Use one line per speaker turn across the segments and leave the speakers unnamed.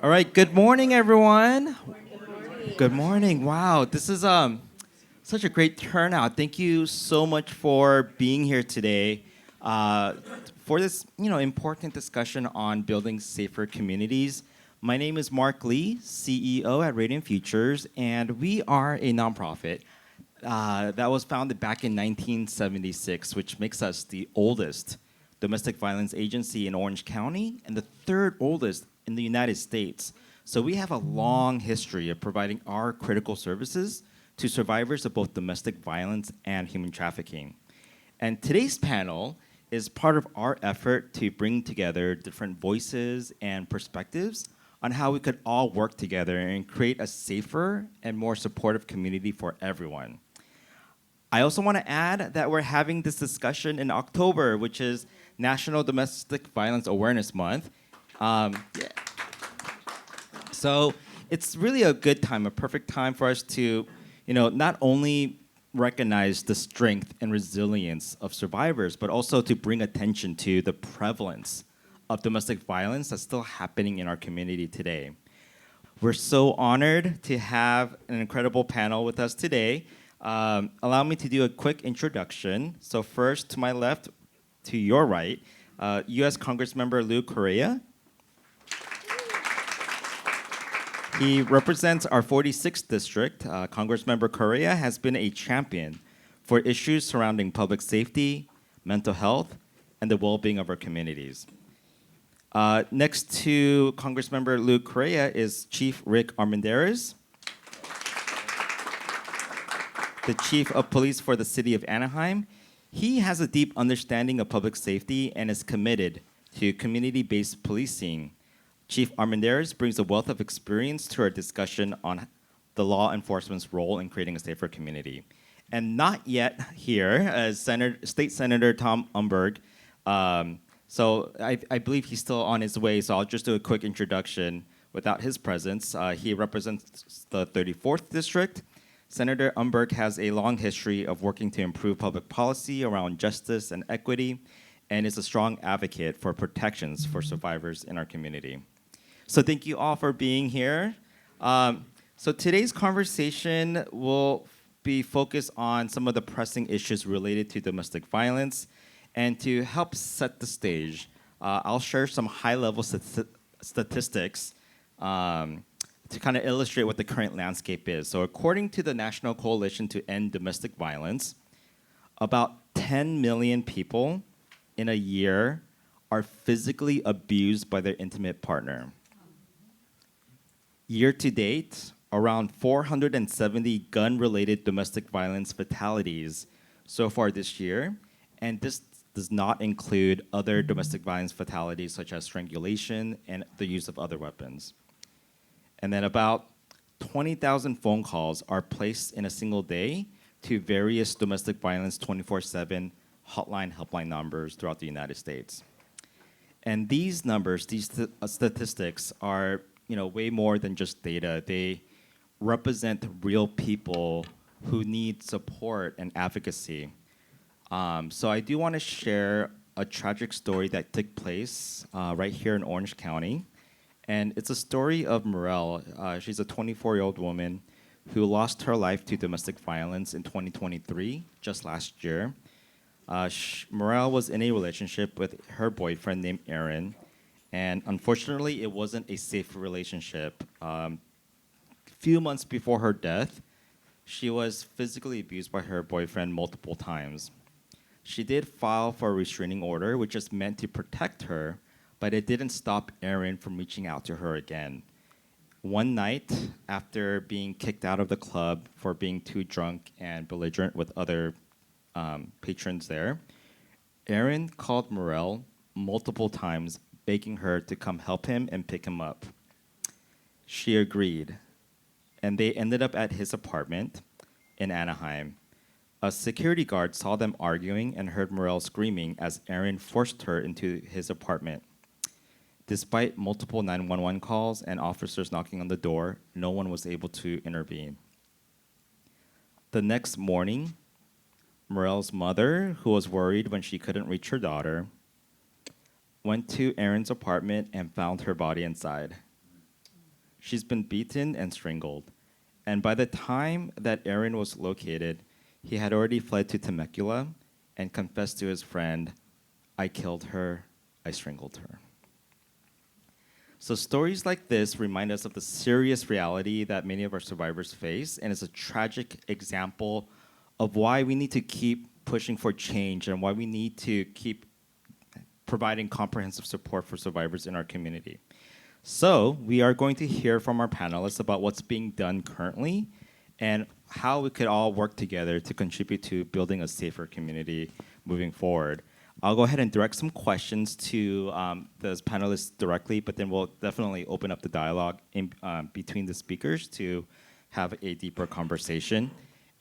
All right, good morning, everyone. Good morning. Wow, this is such a great turnout. Thank you so much for being here today for this important discussion on building safer communities. My name is Mark Lee, CEO at Radiant Futures, and we are a nonprofit that was founded back in 1976, which makes us the oldest domestic violence agency in Orange County and the third oldest in the United States. So we have a long history of providing our critical services to survivors of both domestic violence and human trafficking. And today's panel is part of our effort to bring together different voices and perspectives on how we could all work together and create a safer and more supportive community for everyone. I also want to add that we're having this discussion in October, which is National Domestic Violence Awareness Month. Yeah. So it's really a good time, a perfect time for us to, not only recognize the strength and resilience of survivors, but also to bring attention to the prevalence of domestic violence that's still happening in our community today. We're so honored to have an incredible panel with us today. Allow me to do a quick introduction. So first, to my left, to your right, U.S. Congressmember Lou Corerra. He represents our 46th district. Congressmember Corerra has been a champion for issues surrounding public safety, mental health, and the well-being of our communities. Next to Congressmember Lou Corerra is Chief Rick Armendariz, the Chief of Police for the City of Anaheim. He has a deep understanding of public safety and is committed to community-based policing. Chief Armendariz brings a wealth of experience to our discussion on the law enforcement's role in creating a safer community. And not yet here is State Senator Tom Umberg. So I believe he's still on his way, so I'll just do a quick introduction without his presence. He represents the 34th District. Senator Umberg has a long history of working to improve public policy around justice and equity, and is a strong advocate for protections for survivors in our community. So thank you all for being here. So today's conversation will be focused on some of the pressing issues related to domestic violence. And to help set the stage, I'll share some high-level statistics to kind of illustrate what the current landscape is. So according to the National Coalition to End Domestic Violence, about 10 million people in a year are physically abused by their intimate partner. Year to date, around 470 gun-related domestic violence fatalities so far this year, and this does not include other domestic violence fatalities such as strangulation and the use of other weapons. And then about 20,000 phone calls are placed in a single day to various domestic violence 24/7 helpline numbers throughout the United States. And these numbers, these statistics are way more than just data. They represent real people who need support and advocacy. So I do want to share a tragic story that took place right here in Orange County. And it's a story of Morel. She's a 24-year-old woman who lost her life to domestic violence in 2023, just last year. Morel was in a relationship with her boyfriend named Aaron. And unfortunately, it wasn't a safe relationship. A few months before her death, she was physically abused by her boyfriend multiple times. She did file for a restraining order, which is meant to protect her, but it didn't stop Aaron from reaching out to her again. One night, after being kicked out of the club for being too drunk and belligerent with other patrons there, Aaron called Morel multiple times, begging her to come help him and pick him up. She agreed, and they ended up at his apartment in Anaheim. A security guard saw them arguing and heard Morel screaming as Aaron forced her into his apartment. Despite multiple 911 calls and officers knocking on the door, no one was able to intervene. The next morning, Morel's mother, who was worried when she couldn't reach her daughter, went to Aaron's apartment and found her body inside. She's been beaten and strangled. And by the time that Aaron was located, he had already fled to Temecula and confessed to his friend, "I killed her, I strangled her." So stories like this remind us of the serious reality that many of our survivors face, and it's a tragic example of why we need to keep pushing for change and why we need to keep providing comprehensive support for survivors in our community. So we are going to hear from our panelists about what's being done currently and how we could all work together to contribute to building a safer community moving forward. I'll go ahead and direct some questions to the panelists directly, but then we'll definitely open up the dialogue between the speakers to have a deeper conversation.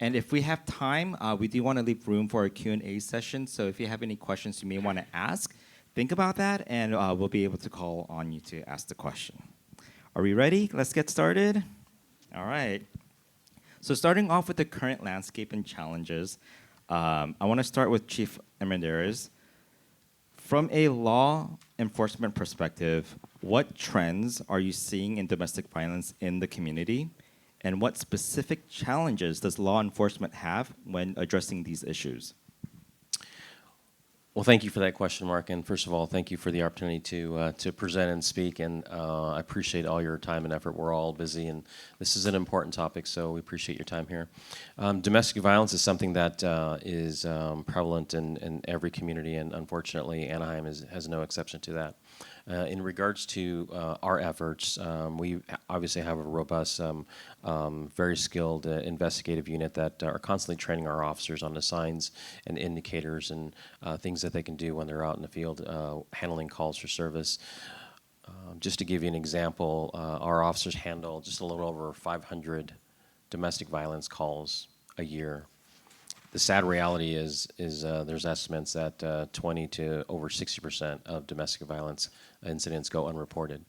And if we have time, we do want to leave room for a Q&A session. So if you have any questions you may want to ask, think about that, and we'll be able to call on you to ask the question. Are we ready? Let's get started. All right. So starting off with the current landscape and challenges, I want to start with Chief Armendariz. From a law enforcement perspective, what trends are you seeing in domestic violence in the community? And what specific challenges does law enforcement have when addressing these issues?
Well, thank you for that question, Mark. And first of all, thank you for the opportunity to present and speak. And I appreciate all your time and effort. We're all busy, and this is an important topic, so we appreciate your time here. Domestic violence is something that is prevalent in every community, and unfortunately, Anaheim has no exception to that. In regards to our efforts, we obviously have a robust, very skilled investigative unit that are constantly training our officers on the signs and indicators and things that they can do when they're out in the field handling calls for service. Just to give you an example, our officers handle just a little over 500 domestic violence calls a year. The sad reality is there's estimates that 20 to over 60% of domestic violence incidents go unreported.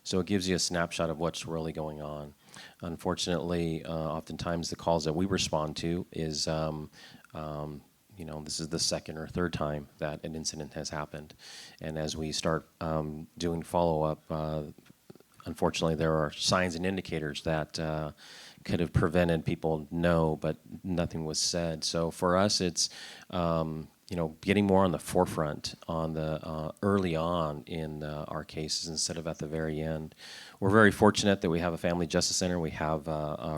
So it gives you a snapshot of what's really going on. Unfortunately, oftentimes the calls that we respond to is, this is the second or third time that an incident has happened. And as we start doing follow-up, unfortunately there are signs and indicators that could have prevented people but nothing was said. So for us, it's getting more on the forefront on the early on in our cases instead of at the very end. We're very fortunate that we have a family justice center. We have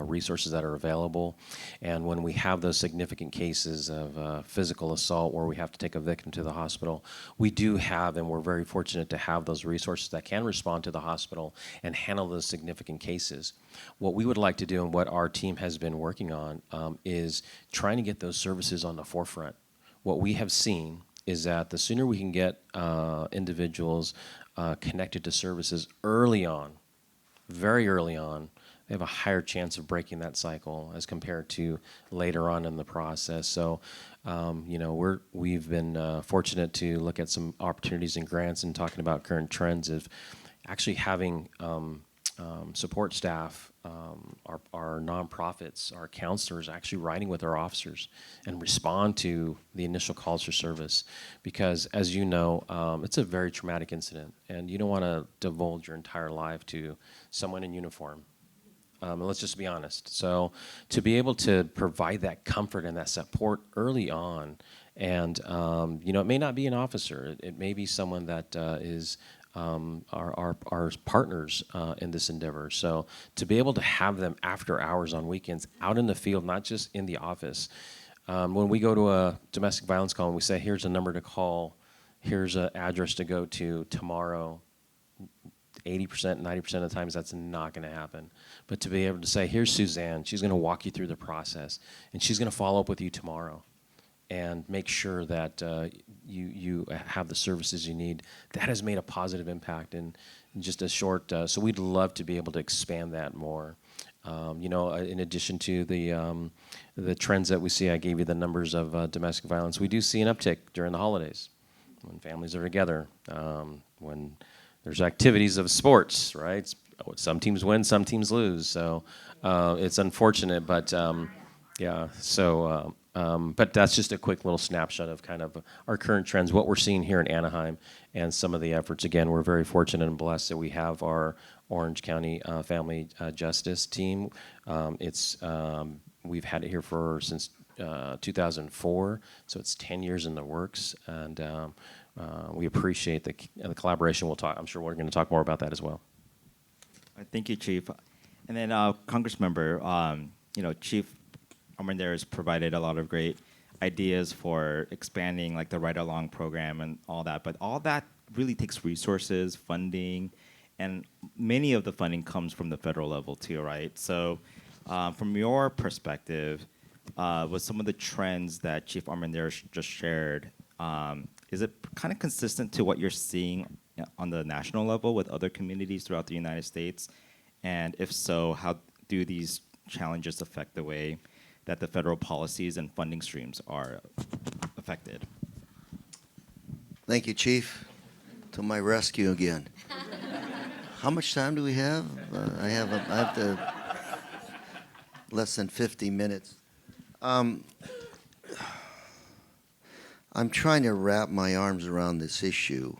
resources that are available, and when we have those significant cases of physical assault where we have to take a victim to the hospital, we do have, and we're very fortunate to have those resources that can respond to the hospital and handle those significant cases. What we would like to do and what our team has been working on is trying to get those services on the forefront. What we have seen is that the sooner we can get individuals connected to services early on, very early on, they have a higher chance of breaking that cycle as compared to later on in the process. So, we've been fortunate to look at some opportunities and grants and talking about current trends of actually having support staff, our nonprofits, our counselors actually riding with our officers and respond to the initial calls for service. Because as you know, it's a very traumatic incident, and you don't want to divulge your entire life to someone in uniform. Let's just be honest. So to be able to provide that comfort and that support early on, and it may not be an officer, it may be someone that is our partners in this endeavor. So to be able to have them after hours on weekends out in the field, not just in the office. When we go to a domestic violence call and we say, here's a number to call, here's an address to go to tomorrow, 80%, 90% of the times that's not going to happen. But to be able to say, here's Suzanne, she's going to walk you through the process, and she's going to follow up with you tomorrow and make sure that you have the services you need. That has made a positive impact in just a short, so we'd love to be able to expand that more. In addition to the trends that we see, I gave you the numbers of domestic violence. We do see an uptick during the holidays when families are together, when there's activities of sports, right? Some teams win, some teams lose. So it's unfortunate, but yeah. So But that's just a quick little snapshot of kind of our current trends, what we're seeing here in Anaheim, and some of the efforts. Again, we're very fortunate and blessed that we have our Orange County Family Justice team. We've had it here since 2004, so it's 10 years in the works, and we appreciate the collaboration. I'm sure we're going to talk more about that as well.
Thank you, Chief. And then, Congressmember, Chief Armendariz provided a lot of great ideas for expanding like the Right Along program and all that, but all that really takes resources, funding, and many of the funding comes from the federal level too, right? So from your perspective, with some of the trends that Chief Armendariz just shared, is it kind of consistent to what you're seeing on the national level with other communities throughout the United States? And if so, how do these challenges affect the way that the federal policies and funding streams are affected?
Thank you, Chief. To my rescue again. How much time do we have? I have less than 50 minutes. I'm trying to wrap my arms around this issue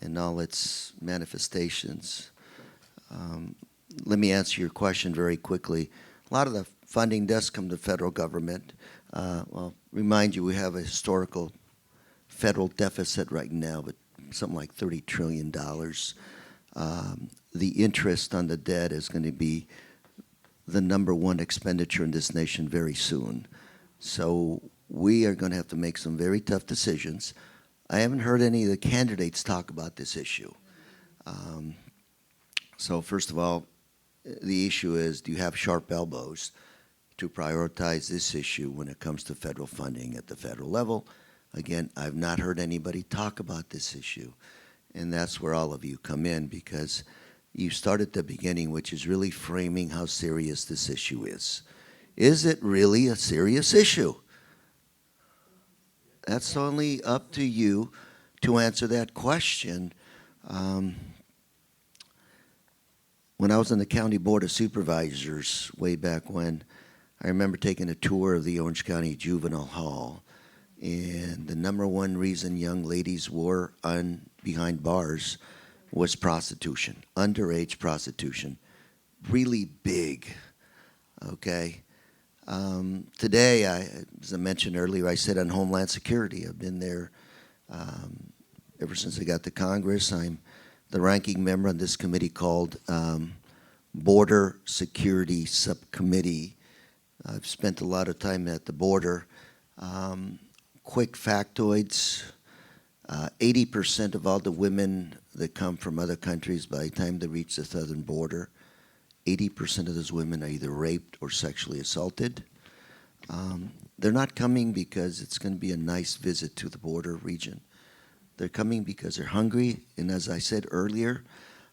and all its manifestations. Let me answer your question very quickly. A lot of the funding does come to the federal government. Remind you, we have a historical federal deficit right now, but something like $30 trillion. The interest on the debt is going to be the number one expenditure in this nation very soon. So we are going to have to make some very tough decisions. I haven't heard any of the candidates talk about this issue. So first of all, the issue is, do you have sharp elbows to prioritize this issue when it comes to federal funding at the federal level? Again, I've not heard anybody talk about this issue. And that's where all of you come in, because you start at the beginning, which is really framing how serious this issue is. Is it really a serious issue? That's only up to you to answer that question. When I was on the County Board of Supervisors way back when, I remember taking a tour of the Orange County Juvenile Hall, and the number one reason young ladies were behind bars was prostitution, underage prostitution, really big, okay? Today, as I mentioned earlier, I sit on Homeland Security. I've been there ever since I got to Congress. I'm the ranking member on this committee called Border Security Subcommittee. I've spent a lot of time at the border. Quick factoids, 80% of all the women that come from other countries, by the time they reach the southern border, 80% of those women are either raped or sexually assaulted. They're not coming because it's going to be a nice visit to the border region. They're coming because they're hungry, and as I said earlier,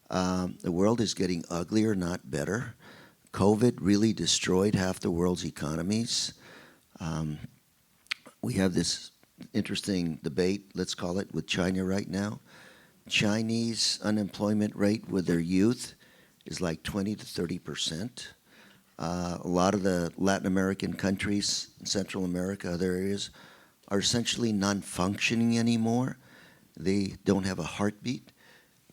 the world is getting uglier, not better. COVID really destroyed half the world's economies. We have this interesting debate, let's call it, with China right now. Chinese unemployment rate with their youth is like 20 to 30%. A lot of the Latin American countries, Central America, other areas, are essentially non-functioning anymore. They don't have a heartbeat,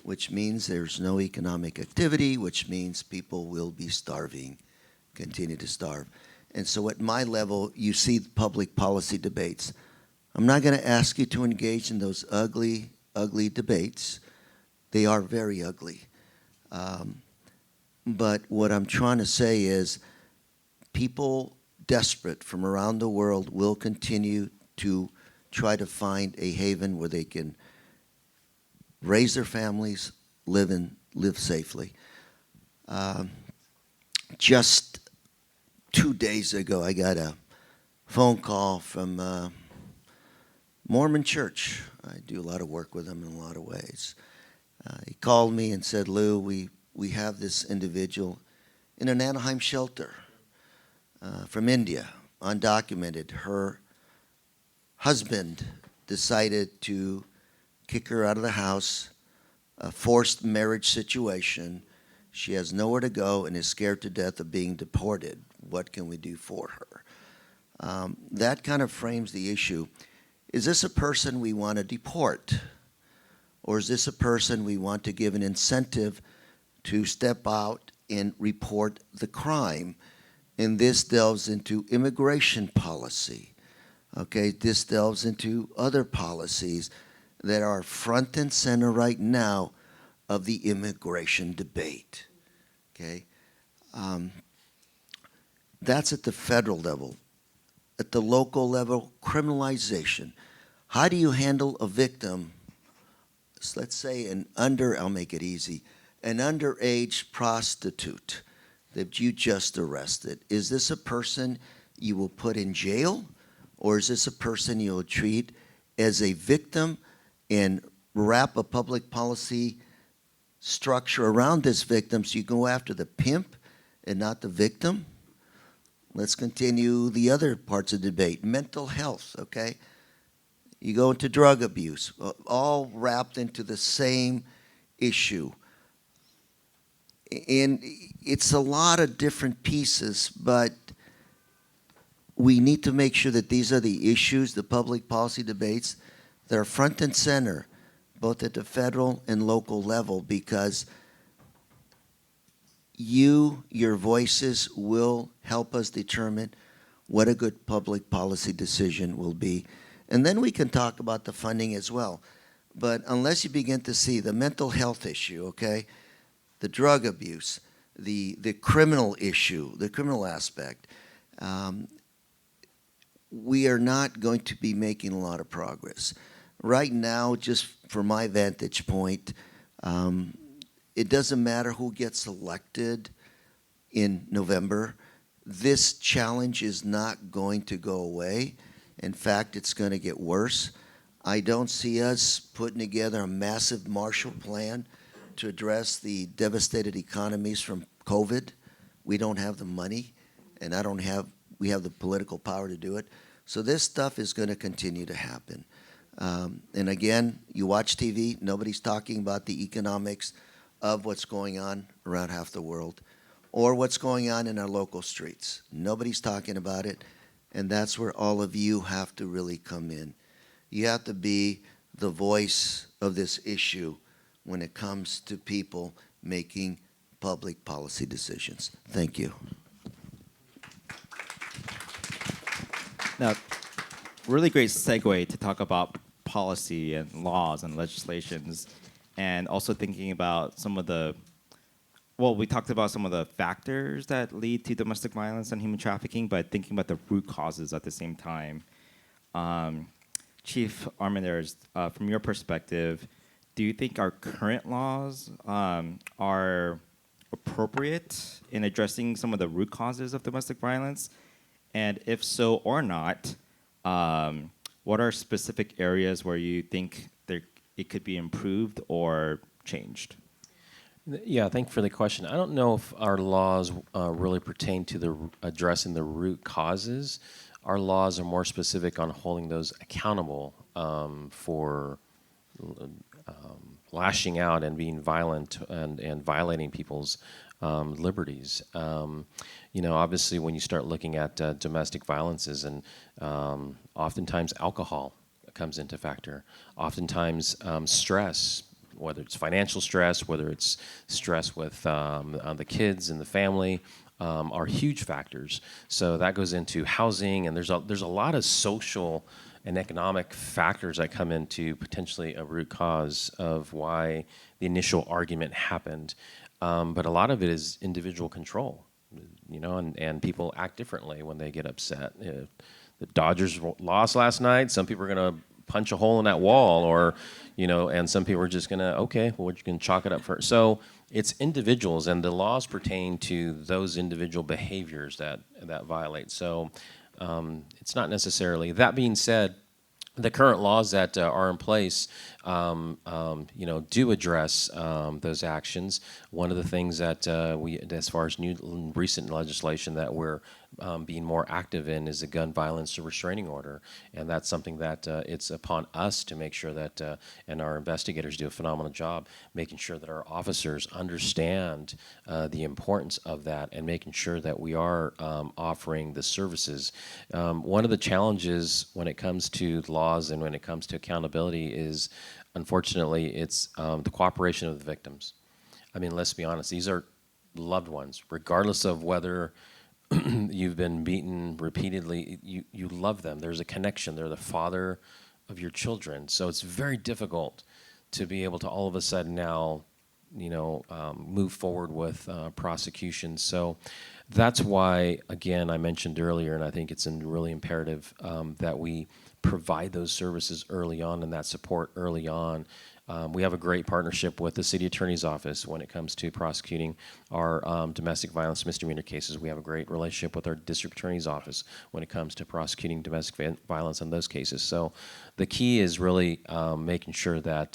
which means there's no economic activity, which means people will be starving, continue to starve. And so at my level, you see public policy debates. I'm not going to ask you to engage in those ugly, ugly debates. They are very ugly. But what I'm trying to say is people desperate from around the world will continue to try to find a haven where they can raise their families, live safely. Just 2 days ago, I got a phone call from Mormon Church. I do a lot of work with them in a lot of ways. He called me and said, Lou, we have this individual in an Anaheim shelter from India, undocumented. Her husband decided to kick her out of the house, a forced marriage situation. She has nowhere to go and is scared to death of being deported. What can we do for her? That kind of frames the issue. Is this a person we want to deport? Or is this a person we want to give an incentive to step out and report the crime? And this delves into immigration policy. Okay, this delves into other policies that are front and center right now of the immigration debate. Okay, that's at the federal level. At the local level, criminalization. How do you handle a victim? Let's say I'll make it easy, an underage prostitute that you just arrested. Is this a person you will put in jail, or is this a person you'll treat as a victim and wrap a public policy structure around this victim so you go after the pimp and not the victim? Let's continue the other parts of the debate. Mental health, okay? You go into drug abuse, all wrapped into the same issue. And it's a lot of different pieces, but we need to make sure that these are the issues, the public policy debates, that are front and center, both at the federal and local level, because your voices will help us determine what a good public policy decision will be. And then we can talk about the funding as well. But unless you begin to see the mental health issue, okay, the drug abuse, the criminal issue, the criminal aspect, we are not going to be making a lot of progress. Right now, just from my vantage point, it doesn't matter who gets elected in November. This challenge is not going to go away. In fact, it's going to get worse. I don't see us putting together a massive Marshall Plan to address the devastated economies from COVID. We don't have the money, and we have the political power to do it. So this stuff is going to continue to happen. And again, you watch TV, nobody's talking about the economics of what's going on around half the world or what's going on in our local streets. Nobody's talking about it, and that's where all of you have to really come in. You have to be the voice of this issue when it comes to people making public policy decisions. Thank you.
Now, really great segue to talk about policy and laws and legislations, and also thinking about some of the, well, we talked about some of the factors that lead to domestic violence and human trafficking, but thinking about the root causes at the same time. Chief Armendariz, from your perspective, do you think our current laws are appropriate in addressing some of the root causes of domestic violence? And if so or not, what are specific areas where you think it could be improved or changed?
Yeah, thank you for the question. I don't know if our laws really pertain to addressing the root causes. Our laws are more specific on holding those accountable for lashing out and being violent and violating people's liberties. Obviously, when you start looking at domestic violences, and oftentimes alcohol comes into factor. Oftentimes stress, whether it's financial stress, whether it's stress with the kids and the family, are huge factors. So that goes into housing, and there's a lot of social and economic factors that come into potentially a root cause of why the initial argument happened. But a lot of it is individual control, and people act differently when they get upset. The Dodgers lost last night. Some people are going to punch a hole in that wall, or, and some people are just going to, okay, well, we're just going to chalk it up for. So it's individuals, and the laws pertain to those individual behaviors that violate. So it's not necessarily. That being said, the current laws that are in place, do address those actions. One of the things that we, as far as new recent legislation that we're being more active in, is the gun violence restraining order, and that's something that it's upon us to make sure that, and our investigators do a phenomenal job making sure that our officers understand the importance of that, and making sure that we are offering the services. One of the challenges when it comes to laws and when it comes to accountability is, unfortunately, it's the cooperation of the victims. I mean, let's be honest, these are loved ones, regardless of whether you've been beaten repeatedly, you love them. There's a connection. They're the father of your children. So it's very difficult to be able to all of a sudden now, move forward with prosecution. So that's why, again, I mentioned earlier, and I think it's really imperative that we provide those services early on and that support early on. We have a great partnership with the City Attorney's Office when it comes to prosecuting our domestic violence misdemeanor cases. We have a great relationship with our District Attorney's Office when it comes to prosecuting domestic violence in those cases. So the key is really making sure that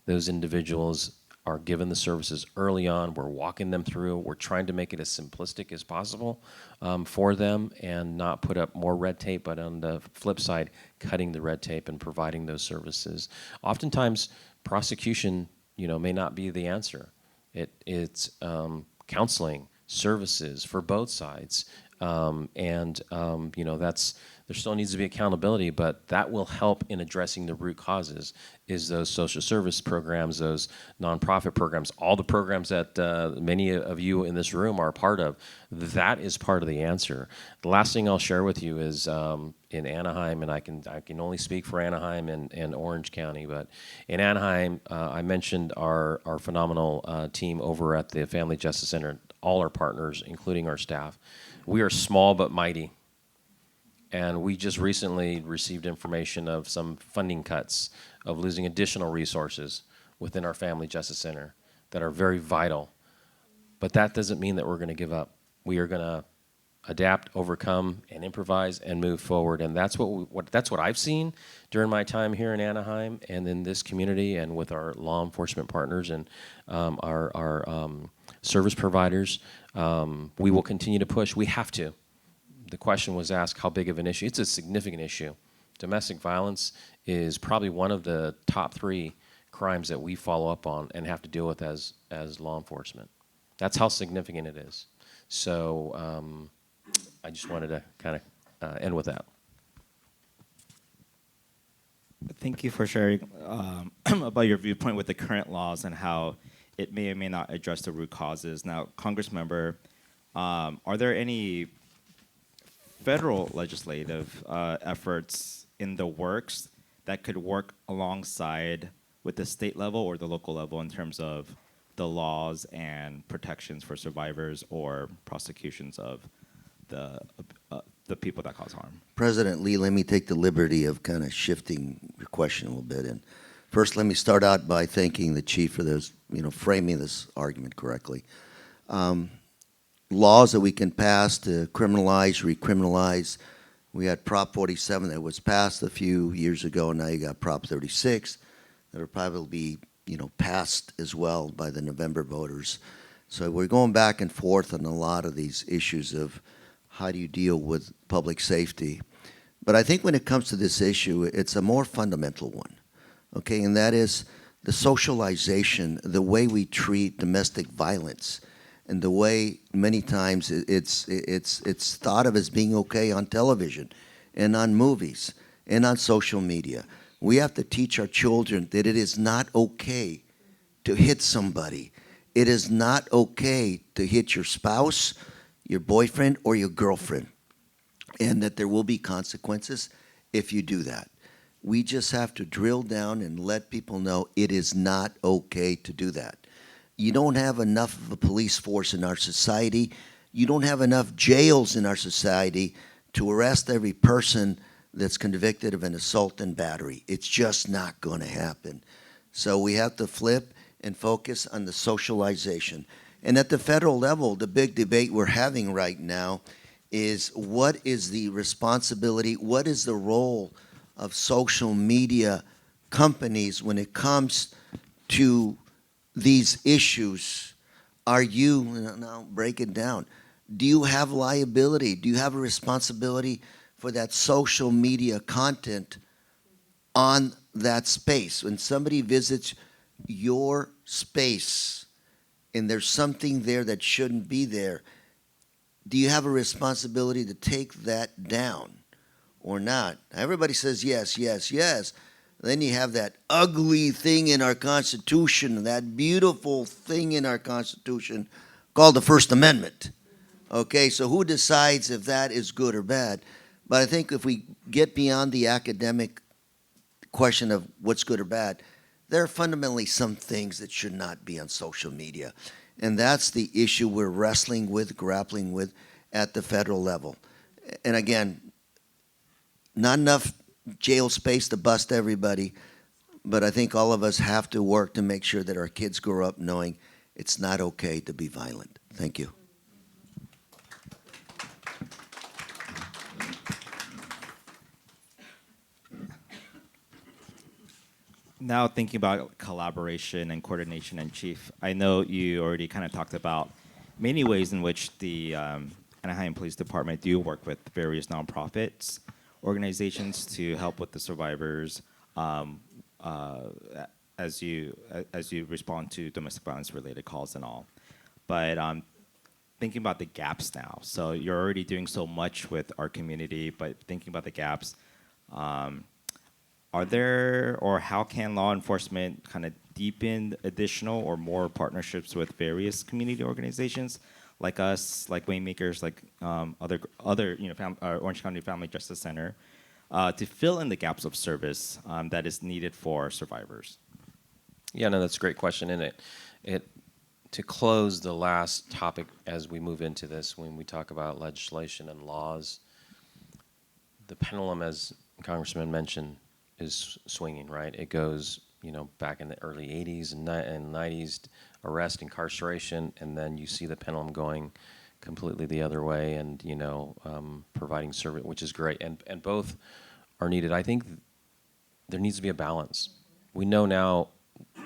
those individuals are given the services early on. We're walking them through. We're trying to make it as simplistic as possible for them and not put up more red tape, but on the flip side, cutting the red tape and providing those services. Oftentimes, prosecution, may not be the answer. It's counseling, services for both sides, there still needs to be accountability, but that will help in addressing the root causes, is those social service programs, those nonprofit programs, all the programs that many of you in this room are a part of. That is part of the answer. The last thing I'll share with you is in Anaheim, and I can only speak for Anaheim and Orange County, but in Anaheim, I mentioned our phenomenal team over at the Family Justice Center, all our partners, including our staff. We are small but mighty. And we just recently received information of some funding cuts, of losing additional resources within our Family Justice Center that are very vital. But that doesn't mean that we're going to give up. We are going to adapt, overcome, and improvise and move forward. And that's what I've seen during my time here in Anaheim and in this community and with our law enforcement partners and our service providers. We will continue to push. We have to. The question was asked, how big of an issue? It's a significant issue. Domestic violence is probably one of the top 3 crimes that we follow up on and have to deal with as law enforcement. That's how significant it is. So I just wanted to kind of end with that.
Thank you for sharing about your viewpoint with the current laws and how it may or may not address the root causes. Now, Congressmember, are there any federal legislative efforts in the works that could work alongside with the state level or the local level in terms of the laws and protections for survivors or prosecutions of the people that cause harm?
President Lee, let me take the liberty of kind of shifting your question a little bit. And first, let me start out by thanking the chief for this, framing this argument correctly. Laws that we can pass to criminalize, recriminalize. We had Prop 47 that was passed a few years ago, and now you got Prop 36 that will probably be, passed as well by the November voters. So we're going back and forth on a lot of these issues of how do you deal with public safety. But I think when it comes to this issue, it's a more fundamental one, okay? And that is the socialization, the way we treat domestic violence, and the way many times it's thought of as being okay on television and on movies and on social media. We have to teach our children that it is not okay to hit somebody. It is not okay to hit your spouse, your boyfriend, or your girlfriend, and that there will be consequences if you do that. We just have to drill down and let people know it is not okay to do that. You don't have enough of a police force in our society. You don't have enough jails in our society to arrest every person that's convicted of an assault and battery. It's just not going to happen. So we have to flip and focus on the socialization. And at the federal level, the big debate we're having right now is what is the responsibility, what is the role of social media companies when it comes to these issues? Are you, now break it down, do you have liability? Do you have a responsibility for that social media content on that space? When somebody visits your space and there's something there that shouldn't be there, do you have a responsibility to take that down or not? Everybody says yes, yes, yes. Then you have that ugly thing in our Constitution, that beautiful thing in our Constitution called the First Amendment. Okay, so who decides if that is good or bad? But I think if we get beyond the academic question of what's good or bad, there are fundamentally some things that should not be on social media. And that's the issue we're wrestling with, grappling with at the federal level. And again, not enough jail space to bust everybody, but I think all of us have to work to make sure that our kids grow up knowing it's not okay to be violent. Thank you.
Now thinking about collaboration and coordination, and Chief, I know you already kind of talked about many ways in which the Anaheim Police Department do work with various nonprofits, organizations to help with the survivors as you respond to domestic violence related calls and all. But thinking about the gaps now, so you're already doing so much with our community, but thinking about the gaps, are there, or how can law enforcement kind of deepen additional or more partnerships with various community organizations like us, like Waymakers, like other Orange County Family Justice Center, to fill in the gaps of service that is needed for survivors?
Yeah, no, that's a great question. And to close the last topic as we move into this, when we talk about legislation and laws, the pendulum, as Congressman mentioned, is swinging, right? It goes, back in the early 80s and 90s, arrest, incarceration, and then you see the pendulum going completely the other way and, providing service, which is great. And both are needed. I think there needs to be a balance. We know now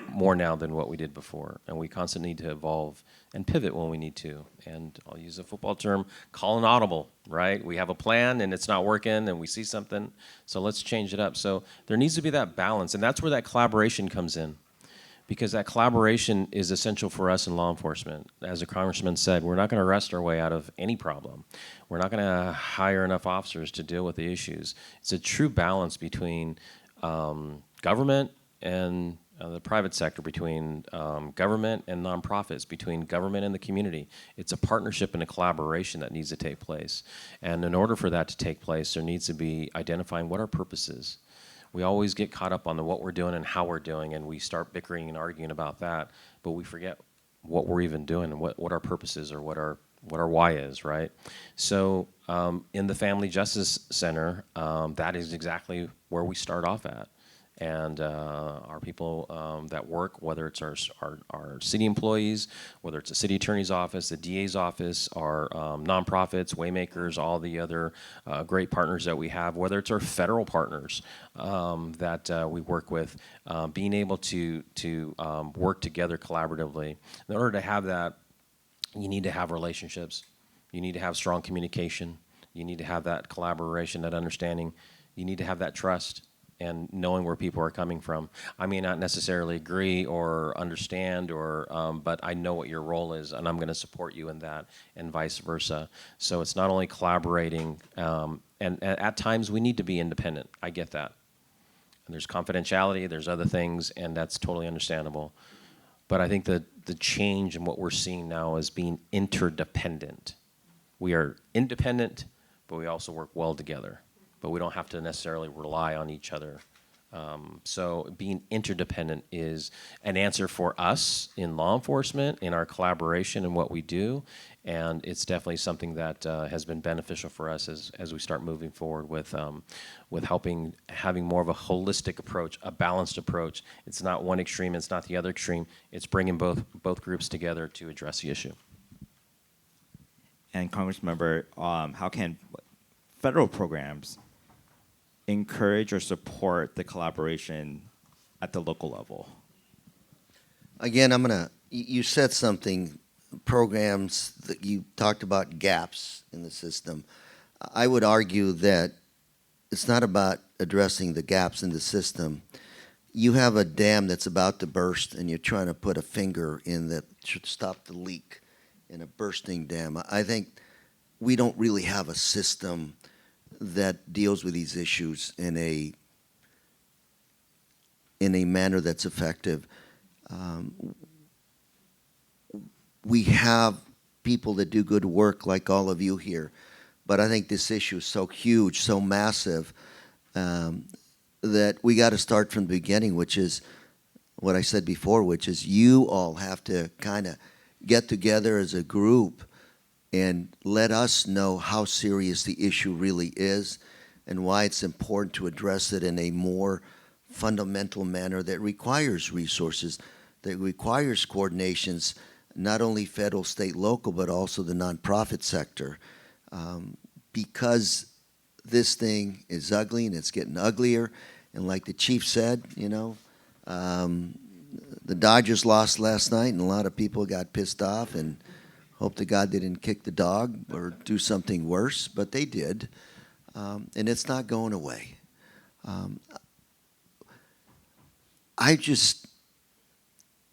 more now than what we did before, and we constantly need to evolve and pivot when we need to. And I'll use a football term, call an audible, right? We have a plan and it's not working and we see something, so let's change it up. So there needs to be that balance, and that's where that collaboration comes in, because that collaboration is essential for us in law enforcement. As the Congressman said, we're not going to arrest our way out of any problem. We're not going to hire enough officers to deal with the issues. It's a true balance between government and the private sector, between government and nonprofits, between government and the community. It's a partnership and a collaboration that needs to take place. And in order for that to take place, there needs to be identifying what our purpose is. We always get caught up on what we're doing and how we're doing, and we start bickering and arguing about that, but we forget what we're even doing and what our purpose is, or what our why is, right? So in the Family Justice Center, that is exactly where we start off at. And our people that work, whether it's our city employees, whether it's the city attorney's office, the DA's office, our nonprofits, Waymakers, all the other great partners that we have, whether it's our federal partners that we work with, being able to work together collaboratively. In order to have that, you need to have relationships. You need to have strong communication. You need to have that collaboration, that understanding. You need to have that trust and knowing where people are coming from. I may not necessarily agree or understand, but I know what your role is, and I'm going to support you in that, and vice versa. So it's not only collaborating, and at times we need to be independent. I get that. And there's confidentiality, there's other things, and that's totally understandable. But I think the change in what we're seeing now is being interdependent. We are independent, but we also work well together. But we don't have to necessarily rely on each other. So being interdependent is an answer for us in law enforcement, in our collaboration and what we do, and it's definitely something that has been beneficial for us as we start moving forward with having more of a holistic approach, a balanced approach. It's not one extreme, it's not the other extreme. It's bringing both groups together to address the issue.
And Congressmember, how can federal programs encourage or support the collaboration at the local level?
Again, you said something, programs that you talked about gaps in the system. I would argue that it's not about addressing the gaps in the system. You have a dam that's about to burst and you're trying to put a finger in that should stop the leak in a bursting dam. I think we don't really have a system that deals with these issues in a manner that's effective. We have people that do good work like all of you here, but I think this issue is so huge, so massive, that we got to start from the beginning, which is what I said before, which is you all have to kind of get together as a group and let us know how serious the issue really is and why it's important to address it in a more fundamental manner that requires resources, that requires coordinations, not only federal, state, local, but also the nonprofit sector. Because this thing is ugly and it's getting uglier. And like the chief said, the Dodgers lost last night and a lot of people got pissed off and hope to God they didn't kick the dog or do something worse, but they did. And it's not going away. I just,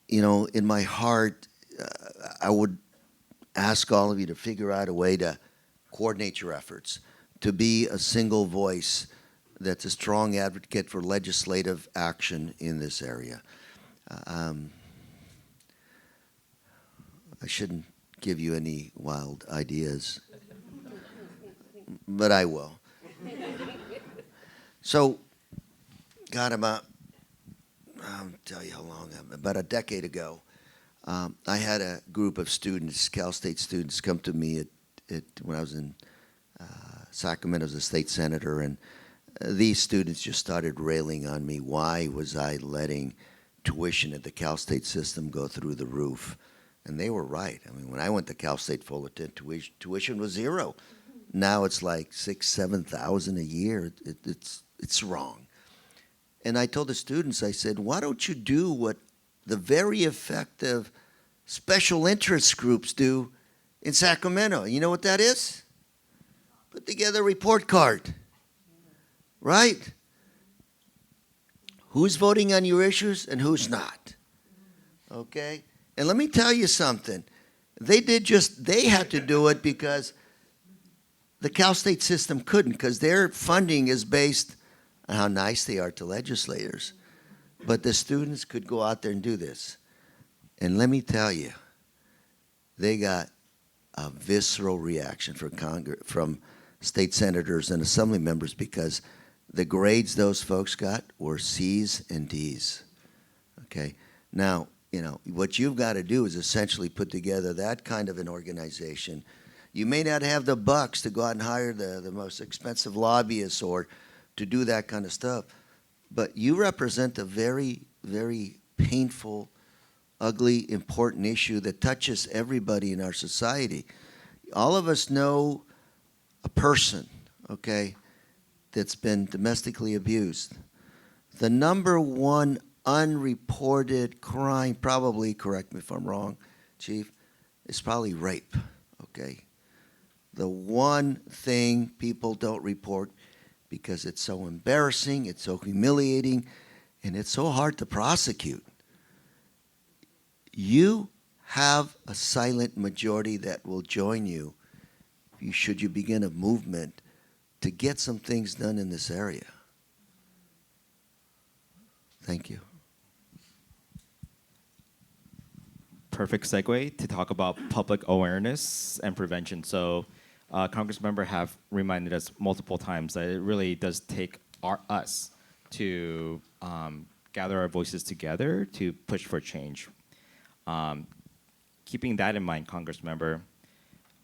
in my heart, I would ask all of you to figure out a way to coordinate your efforts, to be a single voice that's a strong advocate for legislative action in this area. I shouldn't give you any wild ideas, but I will. So, God, I'll tell you how long, about a decade ago, I had a group of students, Cal State students, come to me when I was in Sacramento as a state senator, and these students just started railing on me. Why was I letting tuition at the Cal State system go through the roof? And they were right. I mean, when I went to Cal State Fullerton, tuition was zero. Now it's like $6,000-7,000 a year. It's wrong. And I told the students, I said, why don't you do what the very effective special interest groups do in Sacramento? You know what that is? Put together a report card, right? Who's voting on your issues and who's not, okay? And let me tell you something. They had to do it because the Cal State system couldn't, because their funding is based on how nice they are to legislators. But the students could go out there and do this. And let me tell you, they got a visceral reaction from state senators and assembly members because the grades those folks got were C's and D's. Okay? Now, what you've got to do is essentially put together that kind of an organization. You may not have the bucks to go out and hire the most expensive lobbyists or to do that kind of stuff, but you represent a very, very painful, ugly, important issue that touches everybody in our society. All of us know a person, okay, that's been domestically abused. The number one unreported crime, probably, correct me if I'm wrong, Chief, is probably rape, okay? The one thing people don't report because it's so embarrassing, it's so humiliating, and it's so hard to prosecute. You have a silent majority that will join you should you begin a movement to get some things done in this area. Thank you.
Perfect segue to talk about public awareness and prevention. So, Congressmember have reminded us multiple times that it really does take us to gather our voices together to push for change. Keeping that in mind, Congressmember,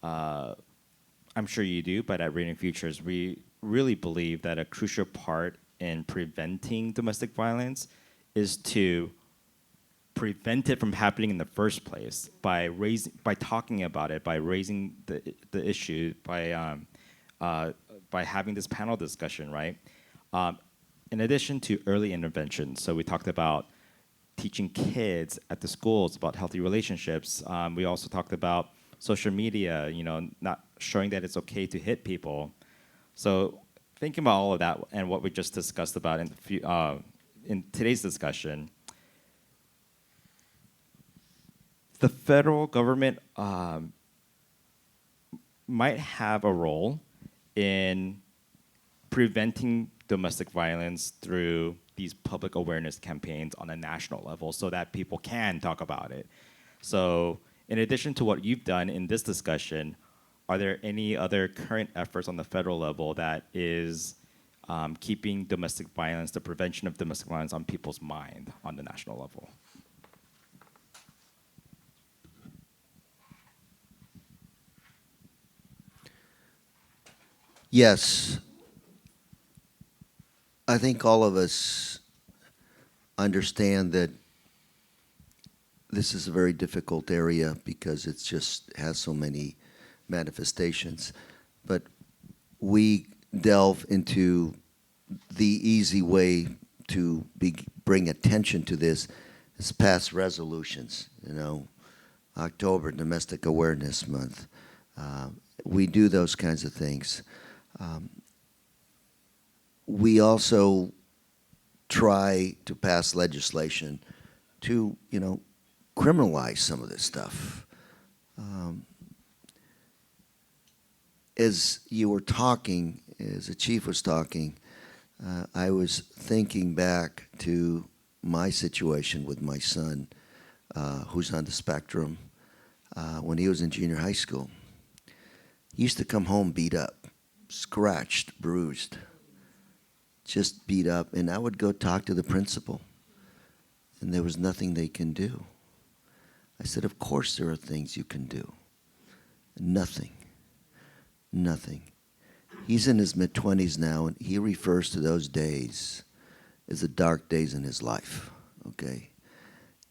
I'm sure you do, but at Reading Futures, we really believe that a crucial part in preventing domestic violence is to prevent it from happening in the first place by talking about it, by raising the issue, by having this panel discussion, right? in addition to early intervention, so we talked about teaching kids at the schools about healthy relationships. We also talked about social media, not showing that it's okay to hit people. So thinking about all of that and what we just discussed about in today's discussion, the federal government might have a role in preventing domestic violence through these public awareness campaigns on a national level so that people can talk about it. So in addition to what you've done in this discussion, are there any other current efforts on the federal level that is keeping domestic violence, the prevention of domestic violence on people's mind on the national level?
Yes. I think all of us understand that this is a very difficult area because it just has so many manifestations. But we delve into the easy way to bring attention to this is pass resolutions. October, Domestic Awareness Month. We do those kinds of things. We also try to pass legislation to, criminalize some of this stuff. As you were talking, as the chief was talking, I was thinking back to my situation with my son, who's on the spectrum, when he was in junior high school. He used to come home beat up, scratched, bruised, just beat up, and I would go talk to the principal, and there was nothing they can do. I said, of course there are things you can do. Nothing. He's in his mid-20s now, and he refers to those days as the dark days in his life, okay?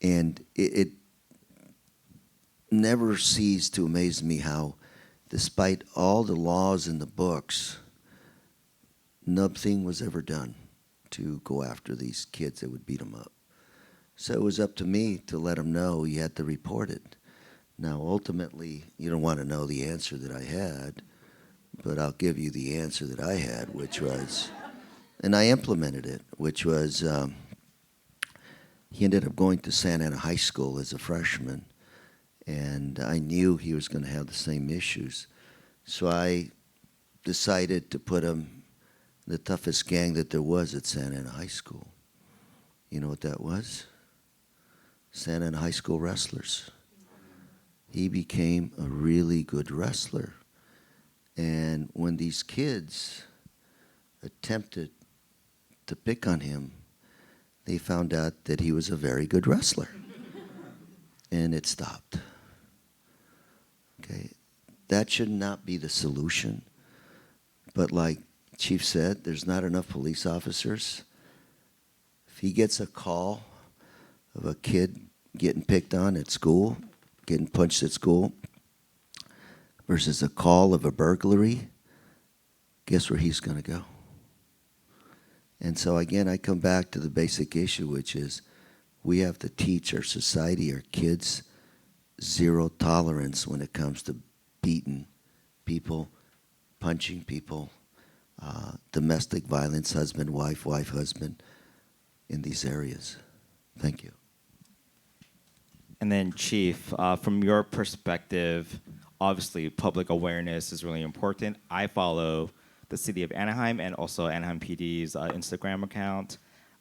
And it never ceased to amaze me how, despite all the laws in the books, nothing was ever done to go after these kids that would beat them up. So it was up to me to let him know he had to report it. Now, ultimately, you don't want to know the answer that I had, but I'll give you the answer that I had, which was, and I implemented it, which was he ended up going to Santa Ana High School as a freshman, and I knew he was going to have the same issues. So I decided to put him in the toughest gang that there was at Santa Ana High School. You know what that was? Santa Ana High School wrestlers. He became a really good wrestler. And when these kids attempted to pick on him, they found out that he was a very good wrestler. And it stopped. Okay? That should not be the solution. But like Chief said, there's not enough police officers. If he gets a call of a kid getting picked on at school, getting punched at school, versus a call of a burglary, guess where he's going to go? And so again, I come back to the basic issue, which is we have to teach our society, our kids, zero tolerance when it comes to beating people, punching people, domestic violence, husband, wife, husband, in these areas. Thank you.
And then, Chief, from your perspective, obviously public awareness is really important. I follow the city of Anaheim and also Anaheim PD's Instagram account.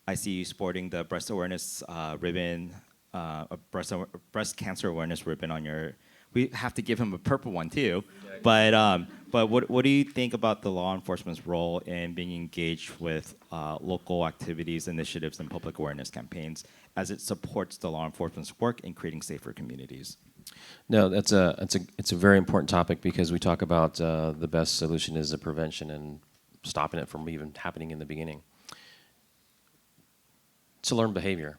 I see you sporting the breast awareness ribbon, breast cancer awareness ribbon on your. We have to give him a purple one too. But what do you think about the law enforcement's role in being engaged with local activities, initiatives, and public awareness campaigns as it supports the law enforcement's work in creating safer communities?
No, it's a very important topic because we talk about the best solution is the prevention and stopping it from even happening in the beginning. It's a learned behavior.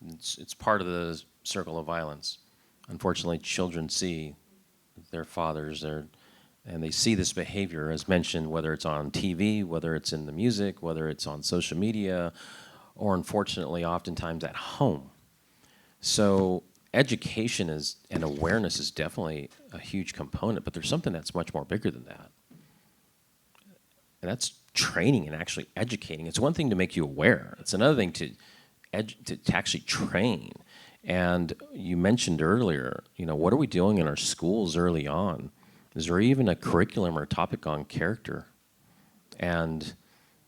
It's part of the circle of violence. Unfortunately, children see their fathers, their and they see this behavior as mentioned, whether it's on TV, whether it's in the music, whether it's on social media, or unfortunately oftentimes at home. So education and awareness is definitely a huge component, but there's something that's much more bigger than that. And that's training and actually educating. It's one thing to make you aware. It's another thing to actually train. And you mentioned earlier, what are we doing in our schools early on? Is there even a curriculum or a topic on character? And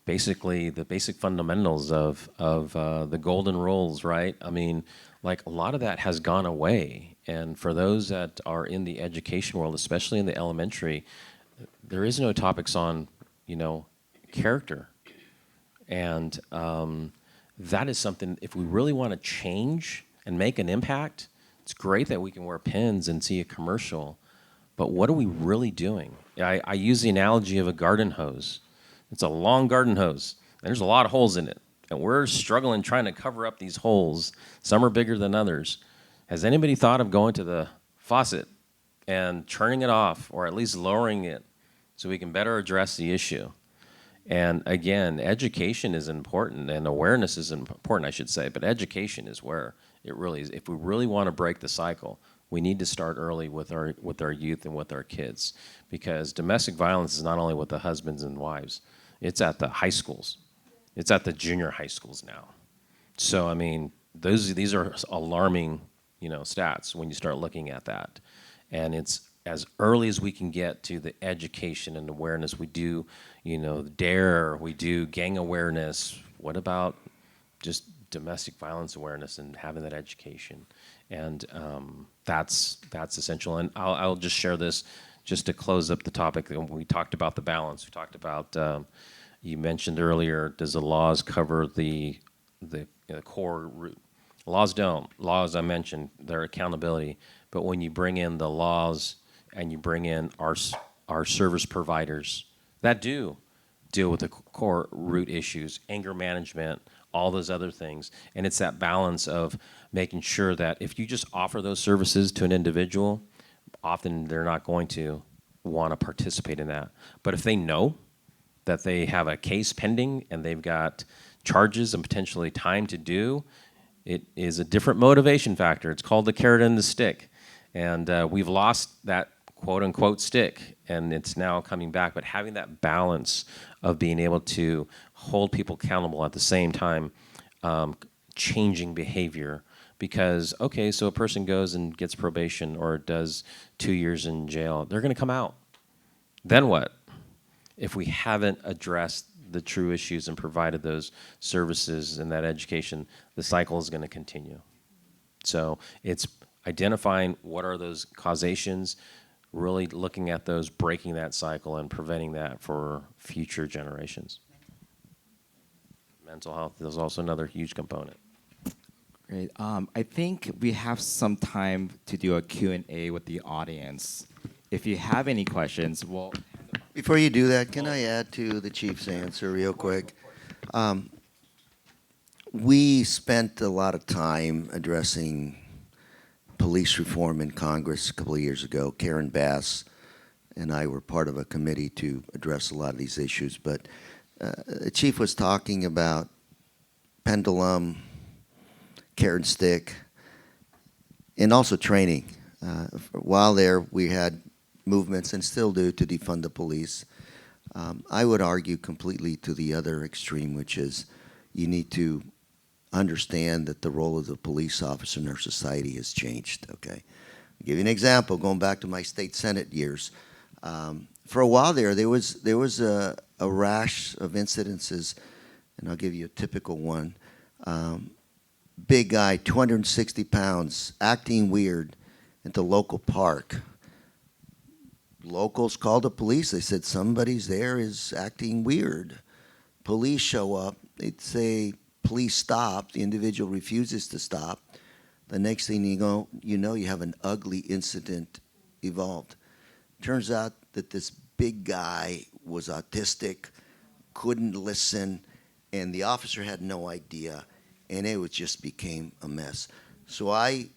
basically the basic fundamentals of the golden rules, right? I mean, like a lot of that has gone away. And for those that are in the education world, especially in the elementary, there is no topics on, character. And that is something, if we really want to change and make an impact, it's great that we can wear pins and see a commercial, but what are we really doing? I use the analogy of a garden hose. It's a long garden hose, and there's a lot of holes in it, and we're struggling trying to cover up these holes. Some are bigger than others. Has anybody thought of going to the faucet and turning it off, or at least lowering it, so we can better address the issue? And again, education is important, and awareness is important, I should say, but education is where it really is. If we really want to break the cycle, we need to start early with our youth and with our kids, because domestic violence is not only with the husbands and wives, it's at the high schools. It's at the junior high schools now. So, I mean, these are alarming, stats when you start looking at that. And it's as early as we can get to the education and awareness. We do, DARE, we do gang awareness. What about just domestic violence awareness and having that education? And that's essential. And I'll just share this just to close up the topic. We talked about the balance. We talked about, you mentioned earlier, does the laws cover the core root? Laws don't. Laws, I mentioned, their accountability. But when you bring in the laws and you bring in our service providers that do deal with the core root issues, anger management, all those other things, and it's that balance of making sure that if you just offer those services to an individual, often they're not going to want to participate in that. But if they know that they have a case pending and they've got charges and potentially time to do, it is a different motivation factor. It's called the carrot and the stick. And we've lost that quote-unquote stick, and it's now coming back. But having that balance of being able to hold people accountable at the same time, changing behavior. Because, okay, so a person goes and gets probation or does 2 years in jail, they're going to come out. Then what? If we haven't addressed the true issues and provided those services and that education, the cycle is going to continue. So it's identifying what are those causations, really looking at those, breaking that cycle, and preventing that for future generations. Mental health is also another huge component.
Great. I think we have some time to do a Q&A with the audience. If you have any questions, well...
Before you do that, can I add to the chief's answer real quick? We spent a lot of time addressing police reform in Congress a couple of years ago. Karen Bass and I were part of a committee to address a lot of these issues. But the chief was talking about pendulum, carrot and stick, and also training. While there, we had movements, and still do, to defund the police. I would argue completely to the other extreme, which is you need to understand that the role of the police officer in our society has changed, okay? I'll give you an example, going back to my state senate years. For a while there was a rash of incidences, and I'll give you a typical one. Big guy, 260 pounds, acting weird at the local park. Locals called the police. They said, somebody's there is acting weird. Police show up. They'd say, please stop. The individual refuses to stop. The next thing you know, you have an ugly incident evolved. Turns out that this big guy was autistic, couldn't listen, and the officer had no idea, and it just became a mess. So I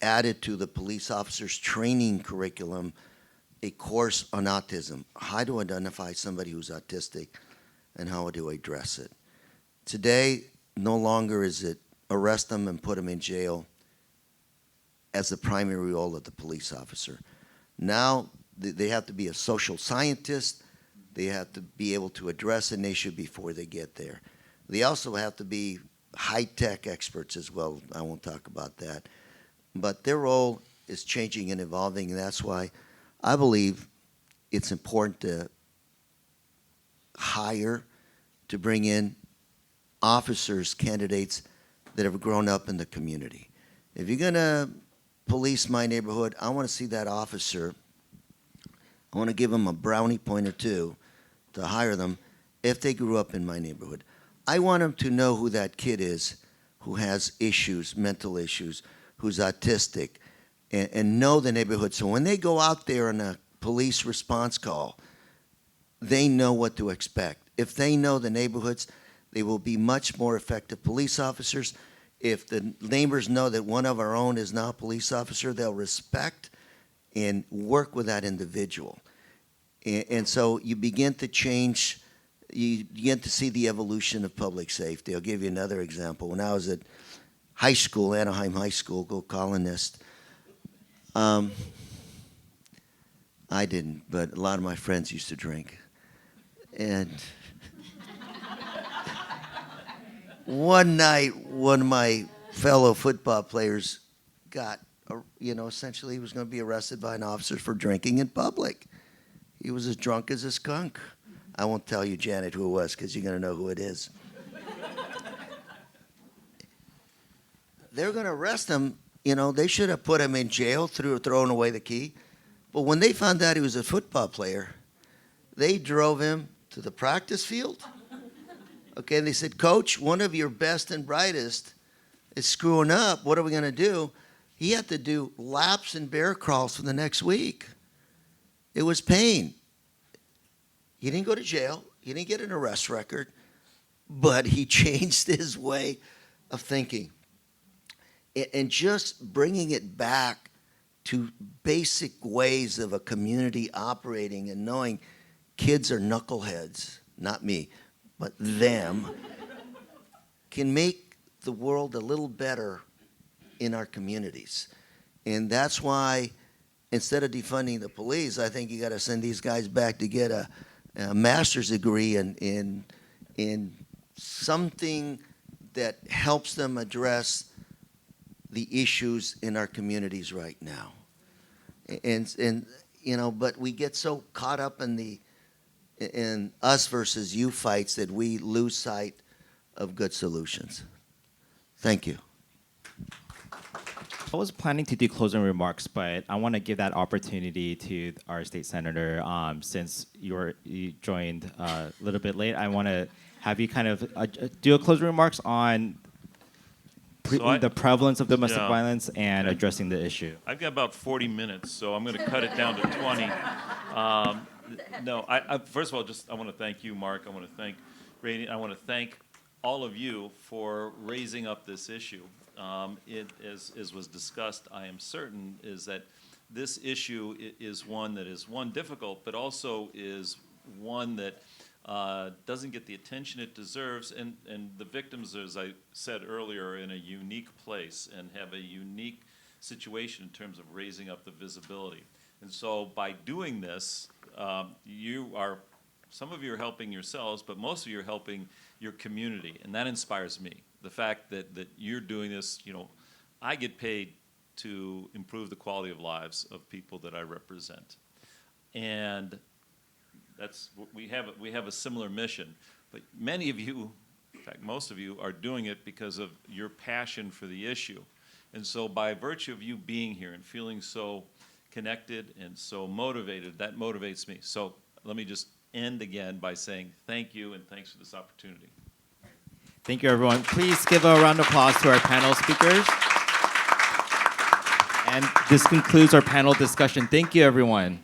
added to the police officers' training curriculum a course on autism, how to identify somebody who's autistic and how do I address it. Today, no longer is it arrest them and put them in jail as the primary role of the police officer. Now, they have to be a social scientist. They have to be able to address an issue before they get there. They also have to be high-tech experts as well. I won't talk about that. But their role is changing and evolving, and that's why I believe it's important to hire, to bring in officers, candidates that have grown up in the community. If you're going to police my neighborhood, I want to see that officer. I want to give them a brownie point or two to hire them if they grew up in my neighborhood. I want them to know who that kid is who has issues, mental issues, who's autistic, and know the neighborhood. So when they go out there on a police response call, they know what to expect. If they know the neighborhoods, they will be much more effective police officers. If the neighbors know that one of our own is now a police officer, they'll respect and work with that individual. And so you begin to change, you begin to see the evolution of public safety. I'll give you another example. When I was at high school, Anaheim High School, go Colonist, I didn't, but a lot of my friends used to drink. And one night, one of my fellow football players got, essentially he was going to be arrested by an officer for drinking in public. He was as drunk as a skunk. I won't tell you, Janet, who it was, because you're going to know who it is. They're going to arrest him. They should have put him in jail, thrown away the key. But when they found out he was a football player, they drove him to the practice field. Okay, and they said, Coach, one of your best and brightest is screwing up. What are we going to do? He had to do laps and bear crawls for the next week. It was pain. He didn't go to jail. He didn't get an arrest record. But he changed his way of thinking. And just bringing it back to basic ways of a community operating and knowing kids are knuckleheads, not me, but them, can make the world a little better in our communities. And that's why, instead of defunding the police, I think you got to send these guys back to get a master's degree in something that helps them address the issues in our communities right now. But we get so caught up in us versus you fights that we lose sight of good solutions. Thank you.
I was planning to do closing remarks, but I want to give that opportunity to our state senator. Since you joined a little bit late, I want to have you kind of do a closing remarks on the prevalence of domestic violence and addressing the issue.
I've got about 40 minutes, so I'm going to cut it down to 20. First of all, I want to thank you, Mark. I want to thank Rainey. I want to thank all of you for raising up this issue. As was discussed, I am certain, is that this issue is one that is, difficult, but also is one that doesn't get the attention it deserves, and the victims, as I said earlier, are in a unique place and have a unique situation in terms of raising up the visibility. And so by doing this, some of you are helping yourselves, but most of you are helping your community, and that inspires me. The fact that you're doing this, I get paid to improve the quality of lives of people that I represent. And that's we have a similar mission, but many of you, in fact most of you, are doing it because of your passion for the issue. And so by virtue of you being here and feeling so connected and so motivated, that motivates me. So let me just end again by saying thank you and thanks for this opportunity.
Thank you, everyone. Please give a round of applause to our panel speakers. And this concludes our panel discussion. Thank you, everyone.